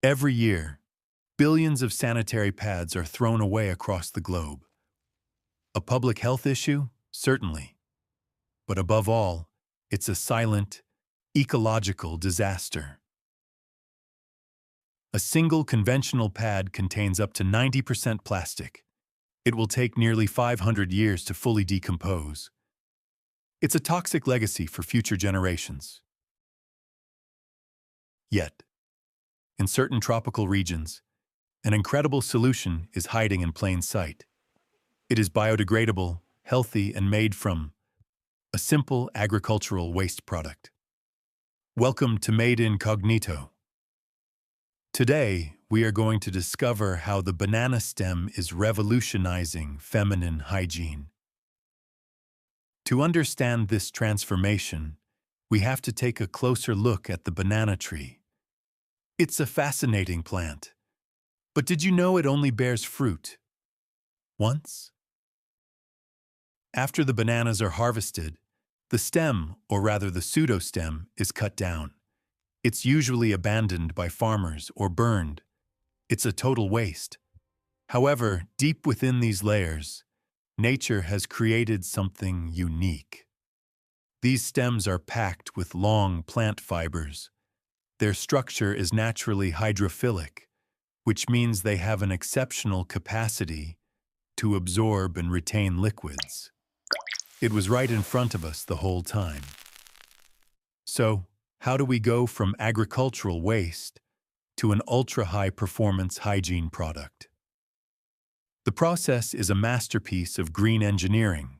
Every year, billions of sanitary pads are thrown away across the globe. A public health issue? Certainly. But above all, it's a silent, ecological disaster. A single conventional pad contains up to 90% plastic. It will take nearly 500 years to fully decompose. It's a toxic legacy for future generations. Yet, in certain tropical regions, an incredible solution is hiding in plain sight. It is biodegradable, healthy, and made from a simple agricultural waste product. Welcome to Made in Cognito. Today, we are going to discover how the banana stem is revolutionizing feminine hygiene. To understand this transformation, we have to take a closer look at the banana tree. It's a fascinating plant. But did you know it only bears fruit once? After the bananas are harvested, the stem, or rather the pseudo-stem, is cut down. It's usually abandoned by farmers or burned. It's a total waste. However, deep within these layers, nature has created something unique. These stems are packed with long plant fibers. Their structure is naturally hydrophilic, which means they have an exceptional capacity to absorb and retain liquids. It was right in front of us the whole time. So, how do we go from agricultural waste to an ultra-high performance hygiene product? The process is a masterpiece of green engineering.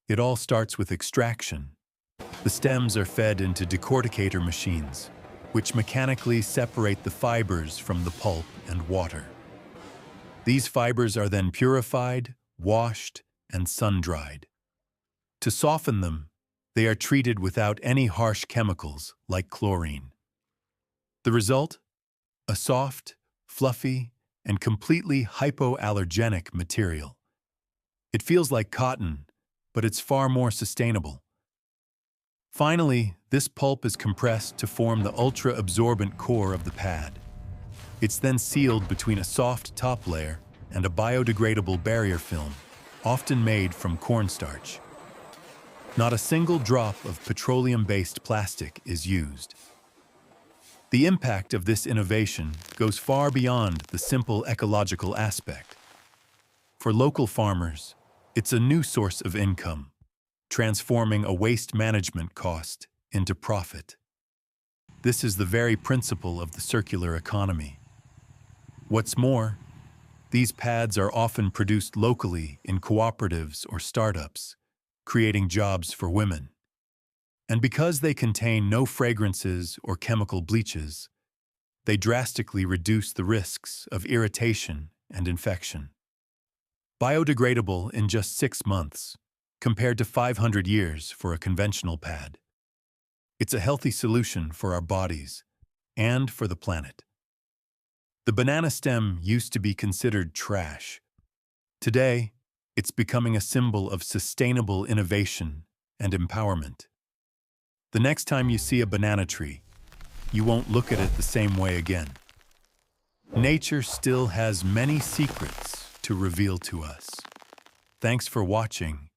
It all starts with extraction. The stems are fed into decorticator machines, which mechanically separate the fibers from the pulp and water. These fibers are then purified, washed, and sun-dried. To soften them, they are treated without any harsh chemicals like chlorine. The result? A soft, fluffy, and completely hypoallergenic material. It feels like cotton, but it's far more sustainable. Finally, this pulp is compressed to form the ultra-absorbent core of the pad. It's then sealed between a soft top layer and a biodegradable barrier film, often made from cornstarch. Not a single drop of petroleum-based plastic is used. The impact of this innovation goes far beyond the simple ecological aspect. For local farmers, it's a new source of income, transforming a waste management cost into profit. This is the very principle of the circular economy. What's more, these pads are often produced locally in cooperatives or startups, creating jobs for women. And because they contain no fragrances or chemical bleaches, they drastically reduce the risks of irritation and infection. Biodegradable in just 6 months, compared to 500 years for a conventional pad. It's a healthy solution for our bodies and for the planet. The banana stem used to be considered trash. Today, it's becoming a symbol of sustainable innovation and empowerment. The next time you see a banana tree, you won't look at it the same way again. Nature still has many secrets to reveal to us. Thanks for watching,